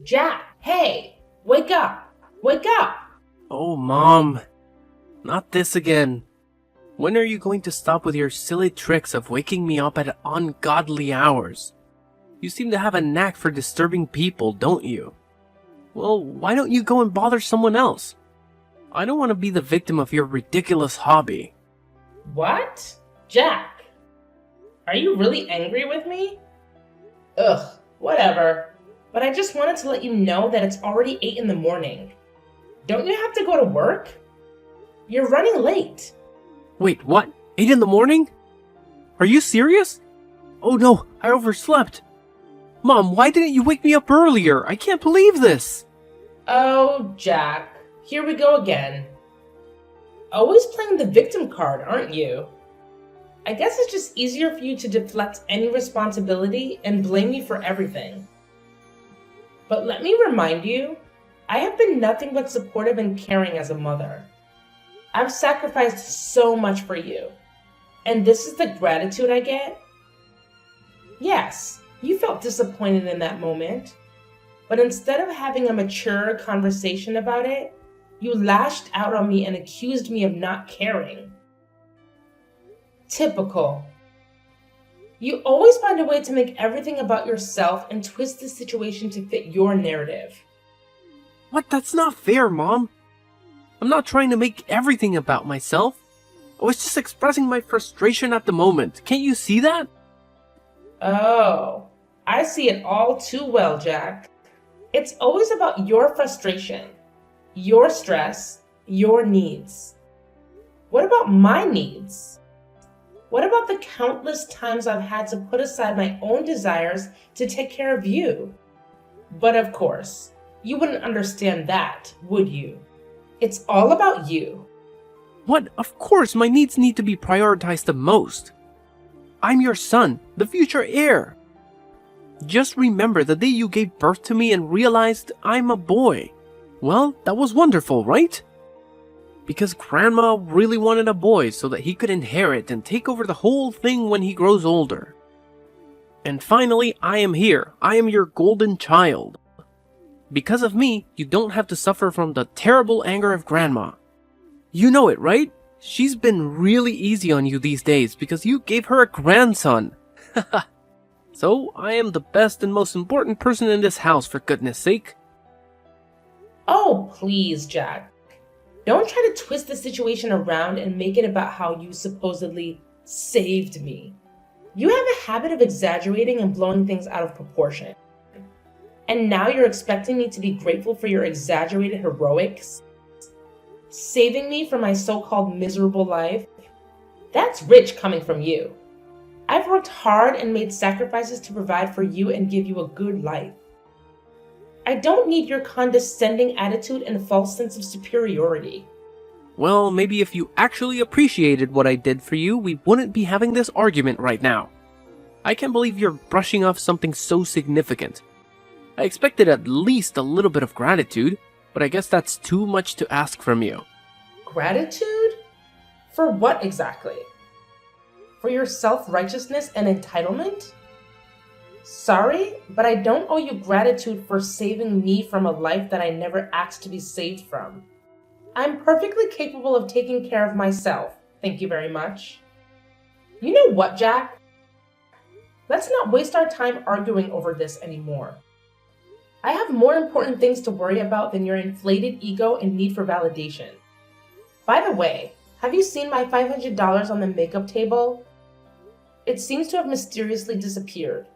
Jack, hey, wake up! Wake up! Oh, Mom. Not this again. When are you going to stop with your silly tricks of waking me up at ungodly hours? You seem to have a knack for disturbing people, don't you? Well, why don't you go and bother someone else? I don't want to be the victim of your ridiculous hobby. What? Jack, are you really angry with me? Ugh, whatever. But I just wanted to let you know that it's already 8 in the morning. Don't you have to go to work? You're running late. Wait, what? 8 in the morning? Are you serious? Oh no, I overslept. Mom, why didn't you wake me up earlier? I can't believe this. Oh, Jack, here we go again. Always playing the victim card, aren't you? I guess it's just easier for you to deflect any responsibility and blame me for everything. But let me remind you, I have been nothing but supportive and caring as a mother. I've sacrificed so much for you, and this is the gratitude I get? Yes, you felt disappointed in that moment, but instead of having a mature conversation about it, you lashed out on me and accused me of not caring. Typical. You always find a way to make everything about yourself and twist the situation to fit your narrative. What? That's not fair, Mom. I'm not trying to make everything about myself. I was just expressing my frustration at the moment. Can't you see that? Oh, I see it all too well, Jack. It's always about your frustration, your stress, your needs. What about my needs? What about the countless times I've had to put aside my own desires to take care of you? But of course, you wouldn't understand that, would you? It's all about you. What? Of course, my needs need to be prioritized the most. I'm your son, the future heir. Just remember the day you gave birth to me and realized I'm a boy. Well, that was wonderful, right? Because Grandma really wanted a boy so that he could inherit and take over the whole thing when he grows older. And finally, I am here. I am your golden child. Because of me, you don't have to suffer from the terrible anger of Grandma. You know it, right? She's been really easy on you these days because you gave her a grandson. So, I am the best and most important person in this house, for goodness sake. Oh, please, Jack. Don't try to twist the situation around and make it about how you supposedly saved me. You have a habit of exaggerating and blowing things out of proportion. And now you're expecting me to be grateful for your exaggerated heroics? Saving me from my so-called miserable life? That's rich coming from you. I've worked hard and made sacrifices to provide for you and give you a good life. I don't need your condescending attitude and false sense of superiority. Well, maybe if you actually appreciated what I did for you, we wouldn't be having this argument right now. I can't believe you're brushing off something so significant. I expected at least a little bit of gratitude, but I guess that's too much to ask from you. Gratitude? For what exactly? For your self-righteousness and entitlement? Sorry, but I don't owe you gratitude for saving me from a life that I never asked to be saved from. I'm perfectly capable of taking care of myself, thank you very much. You know what, Jack? Let's not waste our time arguing over this anymore. I have more important things to worry about than your inflated ego and need for validation. By the way, have you seen my $500 on the makeup table? It seems to have mysteriously disappeared.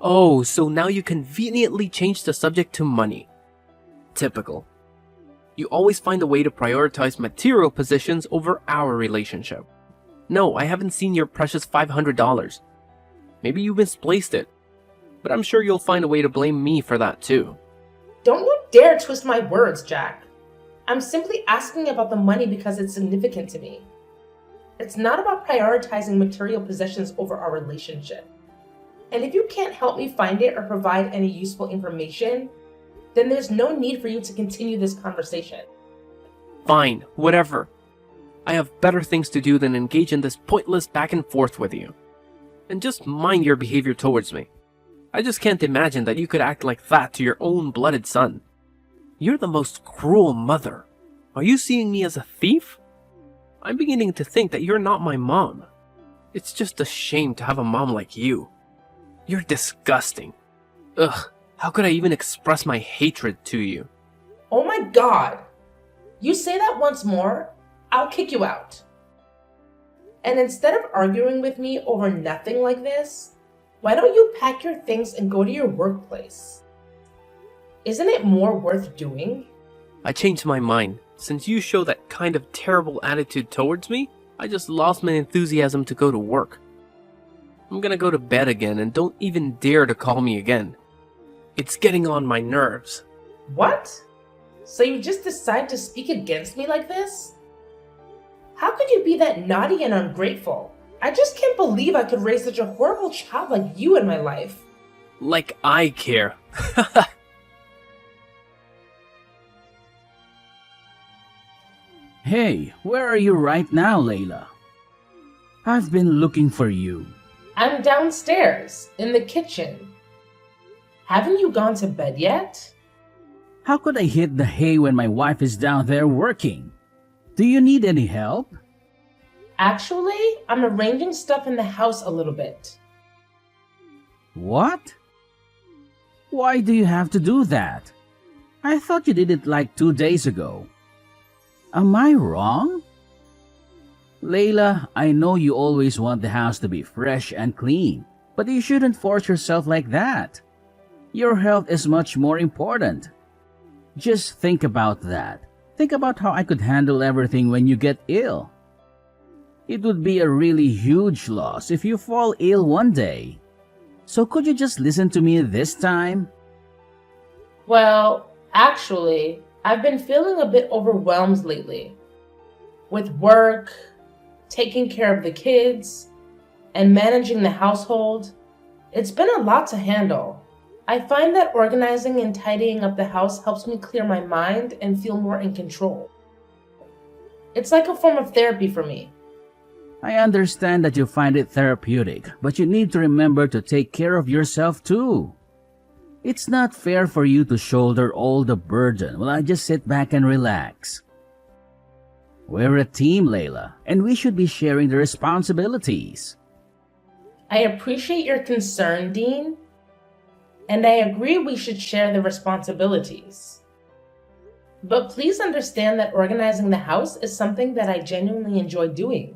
Oh, so now you conveniently changed the subject to money. Typical. You always find a way to prioritize material possessions over our relationship. No, I haven't seen your precious $500. Maybe you misplaced it. But I'm sure you'll find a way to blame me for that too. Don't you dare twist my words, Jack. I'm simply asking about the money because it's significant to me. It's not about prioritizing material possessions over our relationship. And if you can't help me find it or provide any useful information, then there's no need for you to continue this conversation. Fine, whatever. I have better things to do than engage in this pointless back and forth with you. And just mind your behavior towards me. I just can't imagine that you could act like that to your own blooded son. You're the most cruel mother. Are you seeing me as a thief? I'm beginning to think that you're not my mom. It's just a shame to have a mom like you. You're disgusting. Ugh, how could I even express my hatred to you? Oh my god! You say that once more, I'll kick you out. And instead of arguing with me over nothing like this, why don't you pack your things and go to your workplace? Isn't it more worth doing? I changed my mind. Since you show that kind of terrible attitude towards me, I just lost my enthusiasm to go to work. I'm gonna go to bed again and don't even dare to call me again. It's getting on my nerves. What? So you just decide to speak against me like this? How could you be that naughty and ungrateful? I just can't believe I could raise such a horrible child like you in my life. Like I care. Hey, where are you right now, Layla? I've been looking for you. I'm downstairs, in the kitchen. Haven't you gone to bed yet? How could I hit the hay when my wife is down there working? Do you need any help? Actually, I'm arranging stuff in the house a little bit. What? Why do you have to do that? I thought you did it like 2 days ago. Am I wrong? Layla, I know you always want the house to be fresh and clean, but you shouldn't force yourself like that. Your health is much more important. Just think about that. Think about how I could handle everything when you get ill. It would be a really huge loss if you fall ill one day. So could you just listen to me this time? Well, actually, I've been feeling a bit overwhelmed lately. With work, taking care of the kids, and managing the household. It's been a lot to handle. I find that organizing and tidying up the house helps me clear my mind and feel more in control. It's like a form of therapy for me. I understand that you find it therapeutic, but you need to remember to take care of yourself too. It's not fair for you to shoulder all the burden while I just sit back and relax. We're a team, Layla, and we should be sharing the responsibilities. I appreciate your concern, Dean, and I agree we should share the responsibilities. But please understand that organizing the house is something that I genuinely enjoy doing.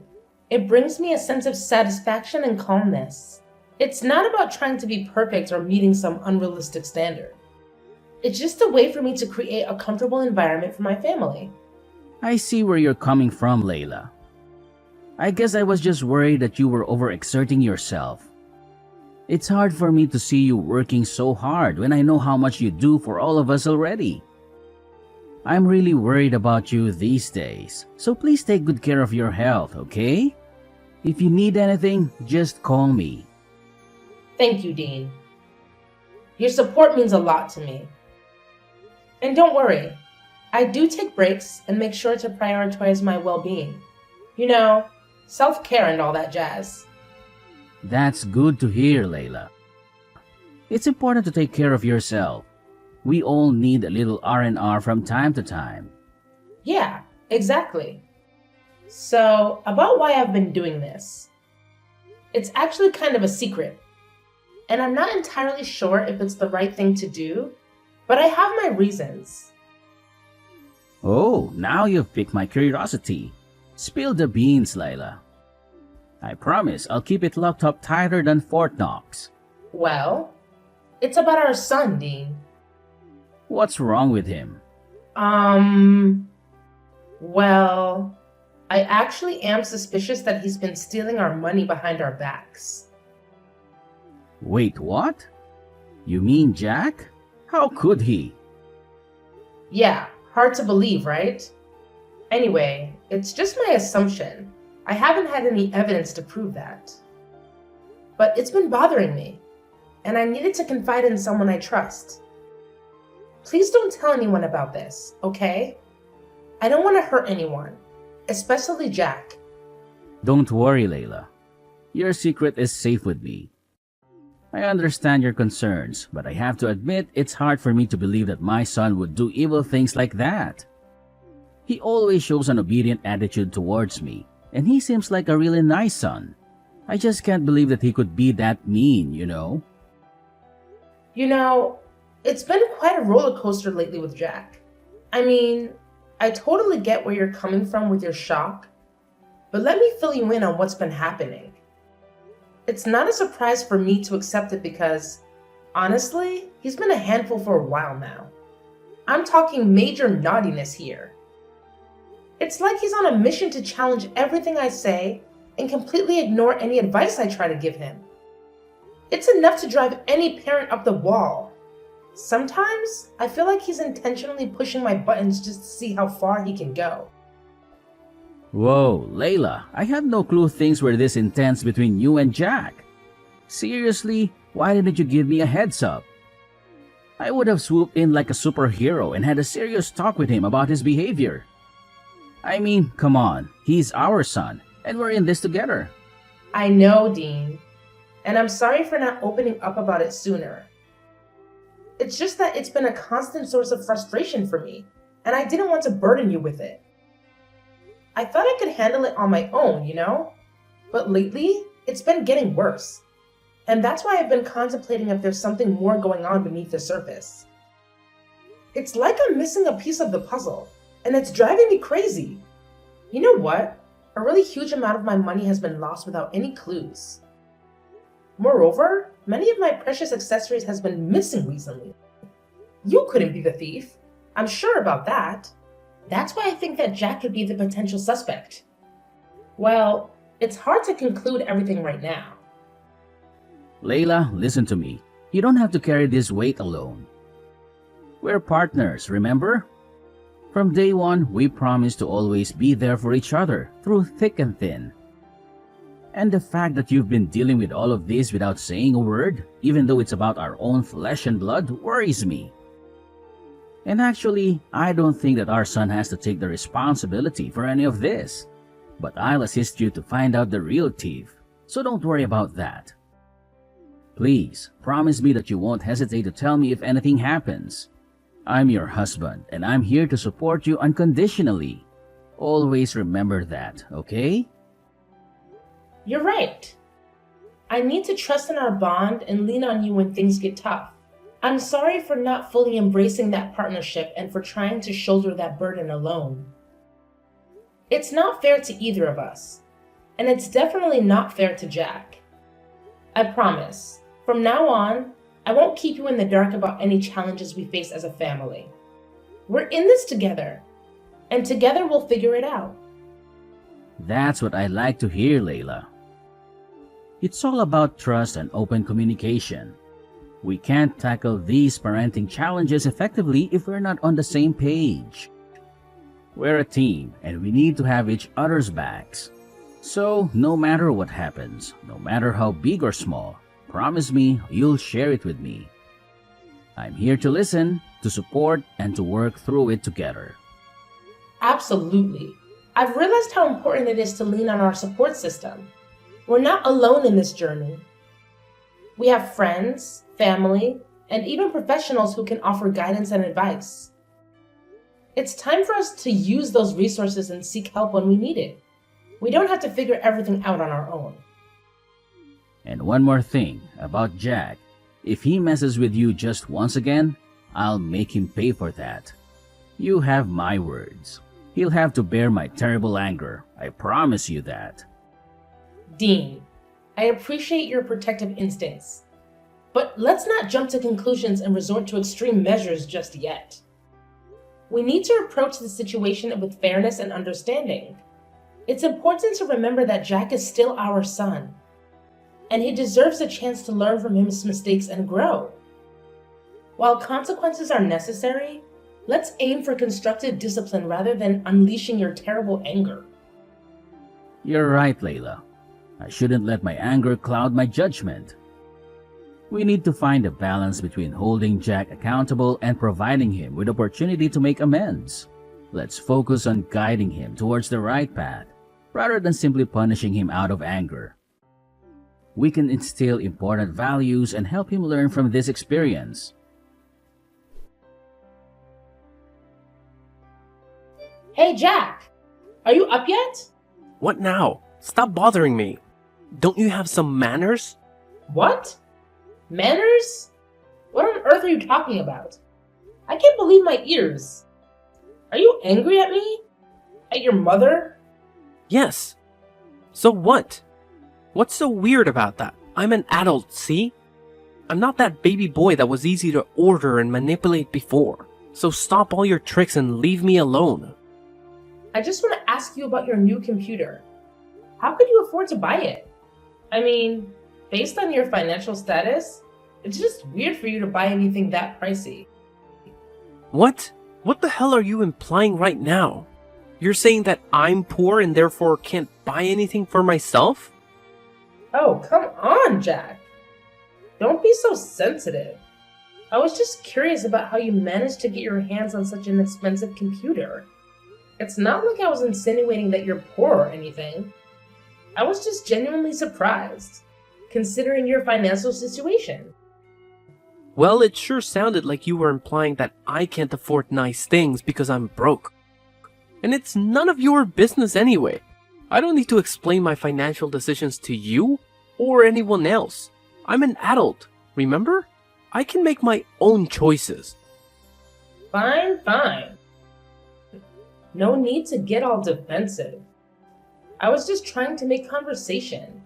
It brings me a sense of satisfaction and calmness. It's not about trying to be perfect or meeting some unrealistic standard. It's just a way for me to create a comfortable environment for my family. I see where you're coming from, Layla. I guess I was just worried that you were overexerting yourself. It's hard for me to see you working so hard when I know how much you do for all of us already. I'm really worried about you these days, so please take good care of your health, okay? If you need anything, just call me. Thank you, Dean. Your support means a lot to me. And don't worry, I do take breaks and make sure to prioritize my well-being. You know, self-care and all that jazz. That's good to hear, Layla. It's important to take care of yourself. We all need a little R&R from time to time. Yeah, exactly. So, about why I've been doing this. It's actually kind of a secret. And I'm not entirely sure if it's the right thing to do, but I have my reasons. Oh, now you've piqued my curiosity. Spill the beans, Layla. I promise I'll keep it locked up tighter than Fort Knox. Well, it's about our son, Dean. What's wrong with him? Well, I actually am suspicious that he's been stealing our money behind our backs. Wait, what? You mean Jack? How could he? Yeah, hard to believe, right? Anyway, it's just my assumption. I haven't had any evidence to prove that. But it's been bothering me, and I needed to confide in someone I trust. Please don't tell anyone about this, okay? I don't want to hurt anyone, especially Jack. Don't worry, Layla. Your secret is safe with me. I understand your concerns, but I have to admit it's hard for me to believe that my son would do evil things like that. He always shows an obedient attitude towards me, and he seems like a really nice son. I just can't believe that he could be that mean. You know, it's been quite a roller coaster lately with Jack. I mean, I totally get where you're coming from with your shock, but let me fill you in on what's been happening. It's not a surprise for me to accept it because, honestly, he's been a handful for a while now. I'm talking major naughtiness here. It's like he's on a mission to challenge everything I say and completely ignore any advice I try to give him. It's enough to drive any parent up the wall. Sometimes, I feel like he's intentionally pushing my buttons just to see how far he can go. Whoa, Layla, I had no clue things were this intense between you and Jack. Seriously, why didn't you give me a heads up? I would have swooped in like a superhero and had a serious talk with him about his behavior. I mean, come on, he's our son, and we're in this together. I know, Dean, and I'm sorry for not opening up about it sooner. It's just that it's been a constant source of frustration for me, and I didn't want to burden you with it. I thought I could handle it on my own. But lately, it's been getting worse. And that's why I've been contemplating if there's something more going on beneath the surface. It's like I'm missing a piece of the puzzle, and it's driving me crazy. You know what? A really huge amount of my money has been lost without any clues. Moreover, many of my precious accessories has been missing recently. You couldn't be the thief. I'm sure about that. That's why I think that Jack could be the potential suspect. Well, it's hard to conclude everything right now. Layla, listen to me. You don't have to carry this weight alone. We're partners, remember? From day one, we promised to always be there for each other, through thick and thin. And the fact that you've been dealing with all of this without saying a word, even though it's about our own flesh and blood, worries me. And actually, I don't think that our son has to take the responsibility for any of this. But I'll assist you to find out the real thief, so don't worry about that. Please, promise me that you won't hesitate to tell me if anything happens. I'm your husband, and I'm here to support you unconditionally. Always remember that, okay? You're right. I need to trust in our bond and lean on you when things get tough. I'm sorry for not fully embracing that partnership and for trying to shoulder that burden alone. It's not fair to either of us, and it's definitely not fair to Jack. I promise, from now on, I won't keep you in the dark about any challenges we face as a family. We're in this together, and together we'll figure it out. That's what I like to hear, Layla. It's all about trust and open communication. We can't tackle these parenting challenges effectively if we're not on the same page. We're a team, and we need to have each other's backs. So, no matter what happens, no matter how big or small, promise me you'll share it with me. I'm here to listen, to support, and to work through it together. Absolutely. I've realized how important it is to lean on our support system. We're not alone in this journey. We have friends, family, and even professionals who can offer guidance and advice. It's time for us to use those resources and seek help when we need it. We don't have to figure everything out on our own. And one more thing about Jack. If he messes with you just once again, I'll make him pay for that. You have my words. He'll have to bear my terrible anger. I promise you that. Dean, I appreciate your protective instincts, but let's not jump to conclusions and resort to extreme measures just yet. We need to approach the situation with fairness and understanding. It's important to remember that Jack is still our son, and he deserves a chance to learn from his mistakes and grow. While consequences are necessary, let's aim for constructive discipline rather than unleashing your terrible anger. You're right, Layla. I shouldn't let my anger cloud my judgment. We need to find a balance between holding Jack accountable and providing him with opportunity to make amends. Let's focus on guiding him towards the right path, rather than simply punishing him out of anger. We can instill important values and help him learn from this experience. Hey, Jack! Are you up yet? What now? Stop bothering me. Don't you have some manners? What? Manners? What on earth are you talking about? I can't believe my ears. Are you angry at me? At your mother? Yes. So what? What's so weird about that? I'm an adult, see? I'm not that baby boy that was easy to order and manipulate before. So stop all your tricks and leave me alone. I just want to ask you about your new computer. How could you afford to buy it? I mean, based on your financial status, it's just weird for you to buy anything that pricey. What? What the hell are you implying right now? You're saying that I'm poor and therefore can't buy anything for myself? Oh, come on, Jack. Don't be so sensitive. I was just curious about how you managed to get your hands on such an expensive computer. It's not like I was insinuating that you're poor or anything. I was just genuinely surprised, considering your financial situation. Well, it sure sounded like you were implying that I can't afford nice things because I'm broke. And it's none of your business anyway. I don't need to explain my financial decisions to you or anyone else. I'm an adult, remember? I can make my own choices. Fine, fine. No need to get all defensive. I was just trying to make conversation.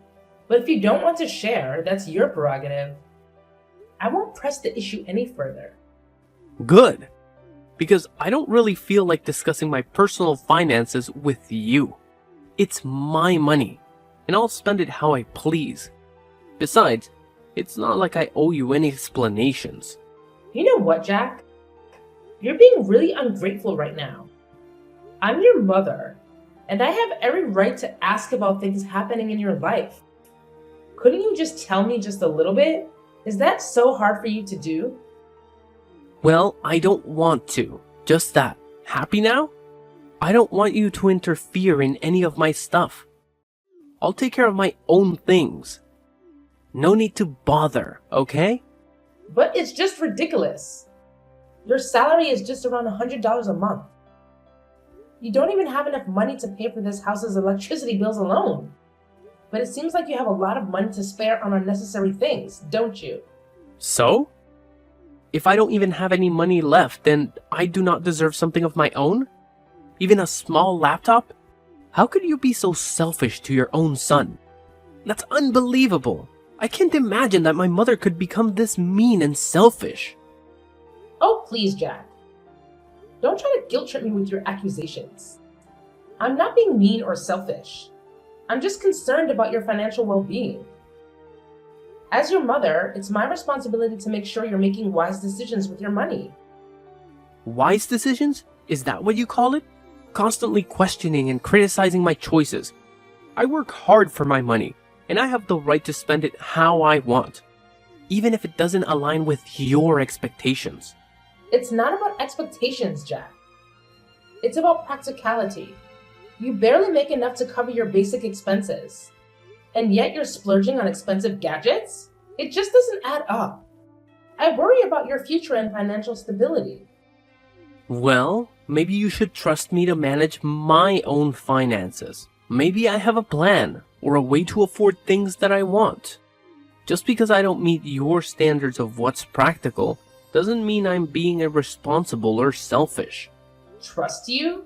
But if you don't want to share, that's your prerogative. I won't press the issue any further. Good. Because I don't really feel like discussing my personal finances with you. It's my money, and I'll spend it how I please. Besides, it's not like I owe you any explanations. You know what, Jack? You're being really ungrateful right now. I'm your mother, and I have every right to ask about things happening in your life. Couldn't you just tell me just a little bit? Is that so hard for you to do? Well, I don't want to. Just that. Happy now? I don't want you to interfere in any of my stuff. I'll take care of my own things. No need to bother, okay? But it's just ridiculous. Your salary is just around $100 a month. You don't even have enough money to pay for this house's electricity bills alone. But it seems like you have a lot of money to spare on unnecessary things, don't you? So? If I don't even have any money left, then I do not deserve something of my own? Even a small laptop? How could you be so selfish to your own son? That's unbelievable. I can't imagine that my mother could become this mean and selfish. Oh, please, Jack. Don't try to guilt trip me with your accusations. I'm not being mean or selfish. I'm just concerned about your financial well-being. As your mother, it's my responsibility to make sure you're making wise decisions with your money. Wise decisions? Is that what you call it? Constantly questioning and criticizing my choices. I work hard for my money, and I have the right to spend it how I want, even if it doesn't align with your expectations. It's not about expectations, Jack. It's about practicality. You barely make enough to cover your basic expenses. And yet you're splurging on expensive gadgets? It just doesn't add up. I worry about your future and financial stability. Well, maybe you should trust me to manage my own finances. Maybe I have a plan or a way to afford things that I want. Just because I don't meet your standards of what's practical doesn't mean I'm being irresponsible or selfish. Trust you?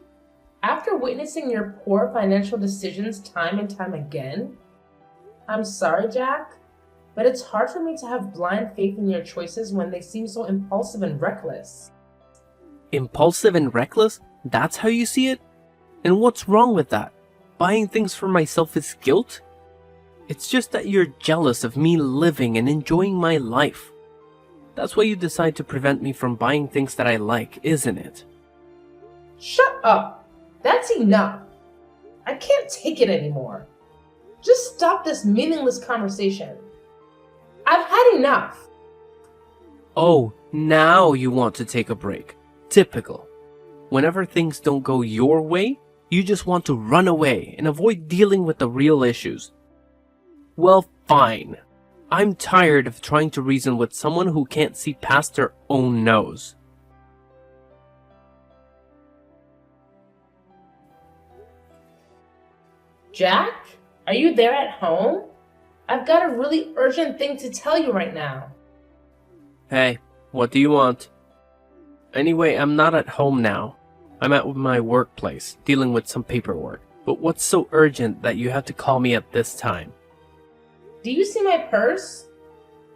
After witnessing your poor financial decisions time and time again? I'm sorry, Jack, but it's hard for me to have blind faith in your choices when they seem so impulsive and reckless. Impulsive and reckless? That's how you see it? And what's wrong with that? Buying things for myself is guilt? It's just that you're jealous of me living and enjoying my life. That's why you decide to prevent me from buying things that I like, isn't it? Shut up! That's enough! I can't take it anymore. Just stop this meaningless conversation. I've had enough. Oh, now you want to take a break. Typical. Whenever things don't go your way, you just want to run away and avoid dealing with the real issues. Well, fine. I'm tired of trying to reason with someone who can't see past their own nose. Jack, are you there at home? I've got a really urgent thing to tell you right now. Hey, what do you want? Anyway, I'm not at home now. I'm at my workplace, dealing with some paperwork. But what's so urgent that you have to call me at this time? Do you see my purse?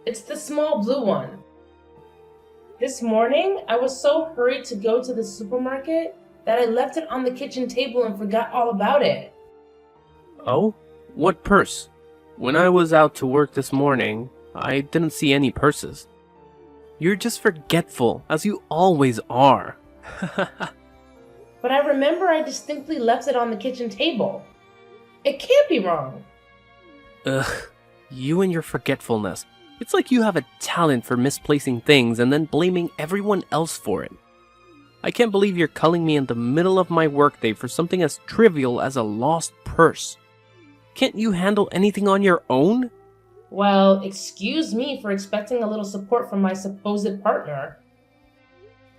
It's the small blue one. This morning, I was so hurried to go to the supermarket that I left it on the kitchen table and forgot all about it. Oh? What purse? When I was out to work this morning, I didn't see any purses. You're just forgetful, as you always are. But I remember I distinctly left it on the kitchen table. It can't be wrong. Ugh, you and your forgetfulness. It's like you have a talent for misplacing things and then blaming everyone else for it. I can't believe you're calling me in the middle of my workday for something as trivial as a lost purse. Can't you handle anything on your own? Well, excuse me for expecting a little support from my supposed partner.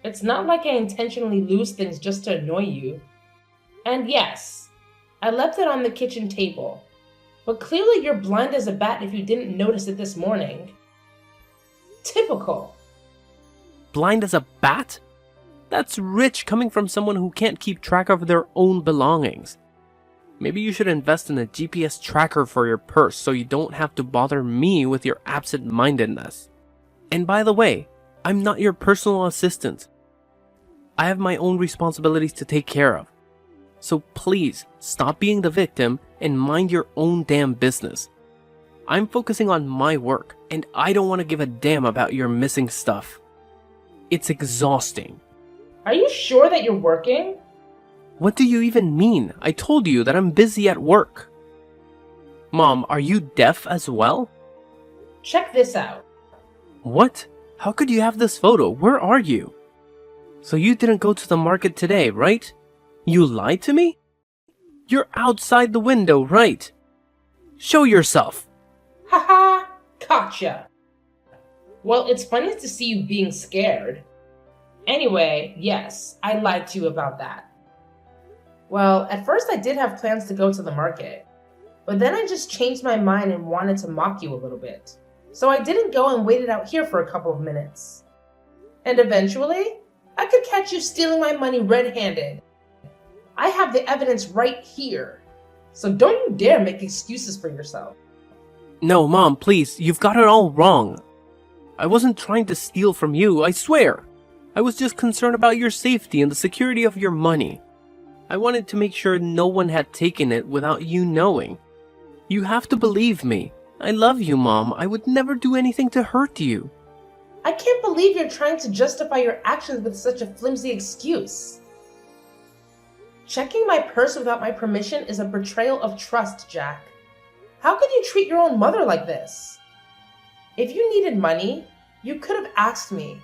It's not like I intentionally lose things just to annoy you. And yes, I left it on the kitchen table. But clearly you're blind as a bat if you didn't notice it this morning. Typical. Blind as a bat? That's rich coming from someone who can't keep track of their own belongings. Maybe you should invest in a GPS tracker for your purse so you don't have to bother me with your absent-mindedness. And by the way, I'm not your personal assistant. I have my own responsibilities to take care of. So please, stop being the victim and mind your own damn business. I'm focusing on my work, and I don't want to give a damn about your missing stuff. It's exhausting. Are you sure that you're working? What do you even mean? I told you that I'm busy at work. Mom, are you deaf as well? Check this out. What? How could you have this photo? Where are you? So you didn't go to the market today, right? You lied to me? You're outside the window, right? Show yourself. Haha, gotcha. Well, it's funny to see you being scared. Anyway, yes, I lied to you about that. Well, at first I did have plans to go to the market, but then I just changed my mind and wanted to mock you a little bit. So I didn't go and waited out here for a couple of minutes. And eventually, I could catch you stealing my money red-handed. I have the evidence right here. So don't you dare make excuses for yourself. No, Mom, please, you've got it all wrong. I wasn't trying to steal from you, I swear. I was just concerned about your safety and the security of your money. I wanted to make sure no one had taken it without you knowing. You have to believe me. I love you, Mom. I would never do anything to hurt you. I can't believe you're trying to justify your actions with such a flimsy excuse. Checking my purse without my permission is a betrayal of trust, Jack. How could you treat your own mother like this? If you needed money, you could have asked me,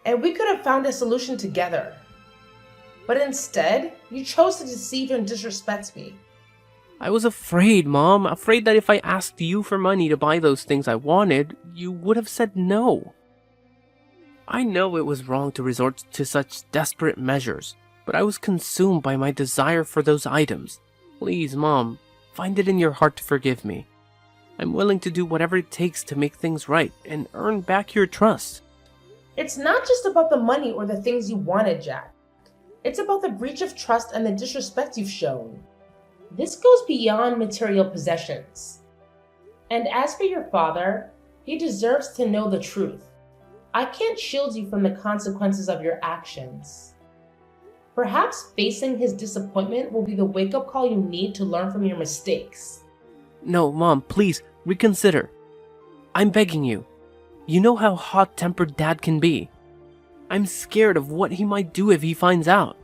and we could have found a solution together. But instead, you chose to deceive and disrespect me. I was afraid, Mom. Afraid that if I asked you for money to buy those things I wanted, you would have said no. I know it was wrong to resort to such desperate measures, but I was consumed by my desire for those items. Please, Mom, find it in your heart to forgive me. I'm willing to do whatever it takes to make things right and earn back your trust. It's not just about the money or the things you wanted, Jack. It's about the breach of trust and the disrespect you've shown. This goes beyond material possessions. And as for your father, he deserves to know the truth. I can't shield you from the consequences of your actions. Perhaps facing his disappointment will be the wake-up call you need to learn from your mistakes. No, Mom, please, reconsider. I'm begging you. You know how hot-tempered Dad can be. I'm scared of what he might do if he finds out.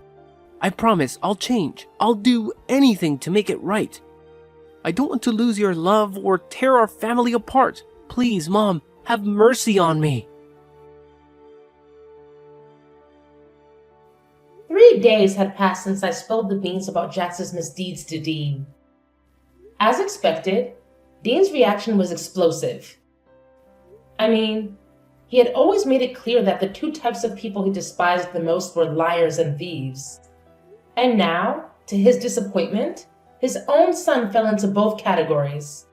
I promise I'll change. I'll do anything to make it right. I don't want to lose your love or tear our family apart. Please, Mom, have mercy on me. 3 days had passed since I spilled the beans about Jax's misdeeds to Dean. As expected, Dean's reaction was explosive. I mean, he had always made it clear that the two types of people he despised the most were liars and thieves. And now, to his disappointment, his own son fell into both categories.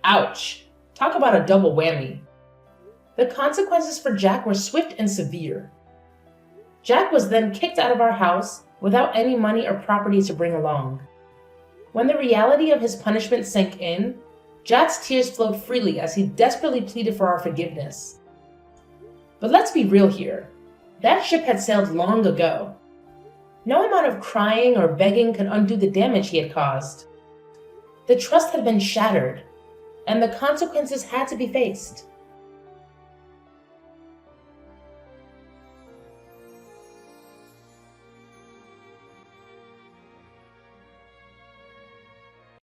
Ouch! Talk about a double whammy. The consequences for Jack were swift and severe. Jack was then kicked out of our house without any money or property to bring along. When the reality of his punishment sank in, Jack's tears flowed freely as he desperately pleaded for our forgiveness. But let's be real here. That ship had sailed long ago. No amount of crying or begging could undo the damage he had caused. The trust had been shattered, and the consequences had to be faced.